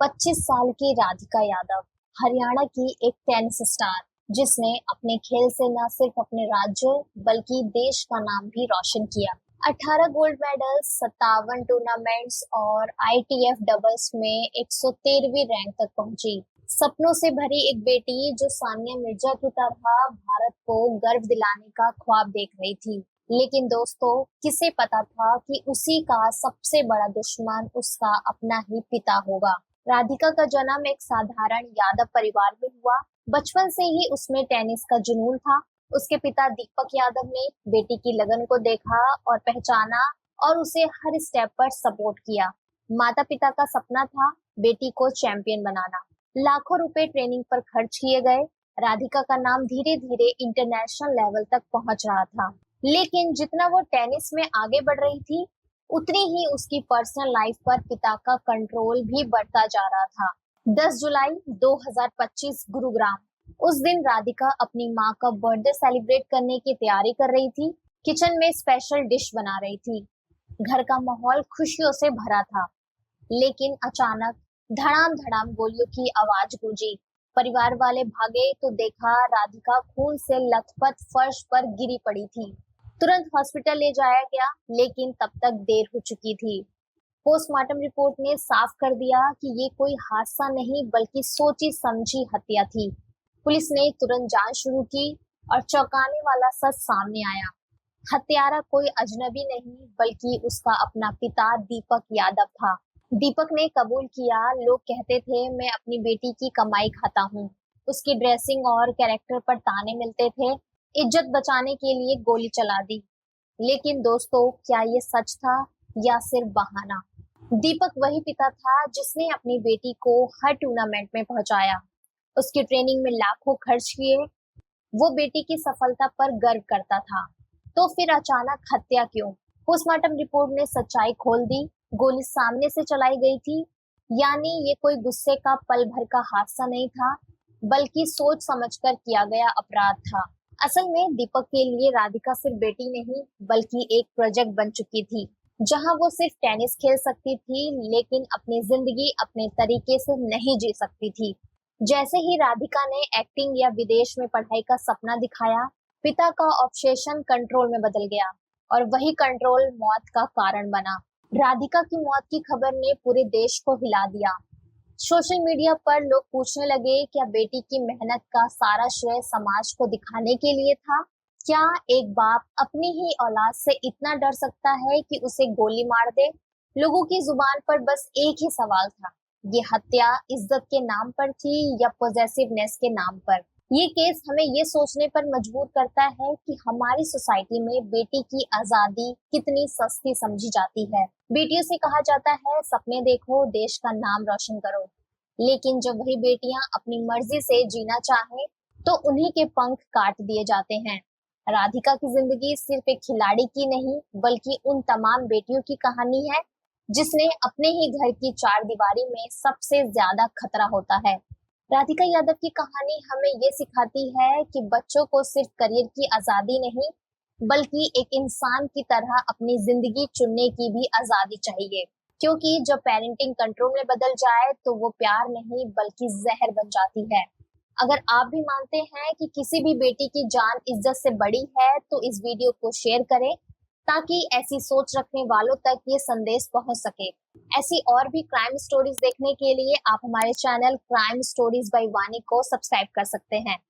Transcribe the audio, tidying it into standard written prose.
25 साल की राधिका यादव हरियाणा की एक टेनिस स्टार, जिसने अपने खेल से न सिर्फ अपने राज्य बल्कि देश का नाम भी रोशन किया। 18 गोल्ड मेडल्स, 57 टूर्नामेंट्स और आईटीएफ डबल्स में 113वीं रैंक तक पहुंची। सपनों से भरी एक बेटी जो सानिया मिर्जा की तरह भारत को गर्व दिलाने का ख्वाब देख रही थी। लेकिन दोस्तों, किसे पता था कि उसी का सबसे बड़ा दुश्मन उसका अपना ही पिता होगा। राधिका का जन्म एक साधारण यादव परिवार में हुआ। बचपन से ही उसमें टेनिस का जुनून था। उसके पिता दीपक यादव ने बेटी की लगन को देखा और पहचाना और उसे हर स्टेप पर सपोर्ट किया। माता पिता का सपना था बेटी को चैंपियन बनाना। लाखों रुपए ट्रेनिंग पर खर्च किए गए। राधिका का नाम धीरे धीरे इंटरनेशनल लेवल तक पहुंच रहा था। लेकिन जितना वो टेनिस में आगे बढ़ रही थी, उतनी ही उसकी पर्सनल लाइफ पर पिता का कंट्रोल भी बढ़ता जा रहा था। 10 जुलाई 2025 गुरुग्राम। उस दिन राधिका अपनी माँ का बर्थडे सेलिब्रेट करने की तैयारी कर रही थी। किचन में स्पेशल डिश बना रही थी। घर का माहौल खुशियों से भरा था। लेकिन अचानक धड़ाम धड़ाम गोलियों की आवाज गूंजी। परिवार वाले भागे तो देखा राधिका खून से लथपथ फर्श पर गिरी पड़ी थी। तुरंत हॉस्पिटल ले जाया गया, लेकिन तब तक देर हो चुकी थी। पोस्टमार्टम रिपोर्ट ने साफ कर दिया कि ये कोई हादसा नहीं बल्कि सोची समझी हत्या थी। पुलिस ने तुरंत जांच शुरू की और चौंकाने वाला सच सामने आया। हत्यारा कोई अजनबी नहीं बल्कि उसका अपना पिता दीपक यादव था। दीपक ने कबूल किया, लोग कहते थे मैं अपनी बेटी की कमाई खाता हूँ। उसकी ड्रेसिंग और कैरेक्टर पर ताने मिलते थे। इज्जत बचाने के लिए गोली चला दी। लेकिन दोस्तों, क्या ये सच था या सिर्फ बहाना? दीपक वही पिता था जिसने अपनी बेटी को हर टूर्नामेंट में पहुंचाया, उसकी ट्रेनिंग में लाखों खर्च किए। वो बेटी की सफलता पर गर्व करता था। तो फिर अचानक हत्या क्यों? पोस्टमार्टम रिपोर्ट ने सच्चाई खोल दी। गोली सामने से चलाई गई थी। यानी ये कोई गुस्से का पल भर का हादसा नहीं था, बल्कि सोच समझकर किया गया अपराध था। असल में दीपक के लिए राधिका सिर्फ बेटी नहीं बल्कि एक प्रोजेक्ट बन चुकी थी, जहां वो सिर्फ टेनिस खेल सकती थी, लेकिन अपनी जिंदगी अपने तरीके से नहीं जी सकती थी। जैसे ही राधिका ने एक्टिंग या विदेश में पढ़ाई का सपना दिखाया, पिता का ऑब्सेशन कंट्रोल में बदल गया और वही कंट्रोल मौत का कारण बना। राधिका की मौत की खबर ने पूरे देश को हिला दिया। सोशल मीडिया पर लोग पूछने लगे, क्या बेटी की मेहनत का सारा श्रेय समाज को दिखाने के लिए था? क्या एक बाप अपनी ही औलाद से इतना डर सकता है कि उसे गोली मार दे? लोगों की जुबान पर बस एक ही सवाल था, ये हत्या इज्जत के नाम पर थी या पॉजेसिवनेस के नाम पर? ये केस हमें ये सोचने पर मजबूर करता है कि हमारी सोसाइटी में बेटी की आजादी कितनी सस्ती समझी जाती है। बेटियों से कहा जाता है सपने देखो, देश का नाम रोशन करो। लेकिन जब वही बेटियां अपनी मर्जी से जीना चाहें, तो उन्हीं के पंख काट दिए जाते हैं। राधिका की जिंदगी सिर्फ एक खिलाड़ी की नहीं बल्कि उन तमाम बेटियों की कहानी है जिसने अपने ही घर की चार दीवारी में सबसे ज्यादा खतरा होता है। राधिका यादव की कहानी हमें ये सिखाती है कि बच्चों को सिर्फ करियर की आजादी नहीं बल्कि एक इंसान की तरह अपनी जिंदगी चुनने की भी आजादी चाहिए। क्योंकि जब पेरेंटिंग कंट्रोल में बदल जाए तो वो प्यार नहीं बल्कि जहर बन जाती है। अगर आप भी मानते हैं कि किसी भी बेटी की जान इज्जत से बड़ी है, तो इस वीडियो को शेयर करें ताकि ऐसी सोच रखने वालों तक ये संदेश पहुंच सके। ऐसी और भी क्राइम स्टोरीज देखने के लिए आप हमारे चैनल क्राइम स्टोरीज बाय वानी को सब्सक्राइब कर सकते हैं।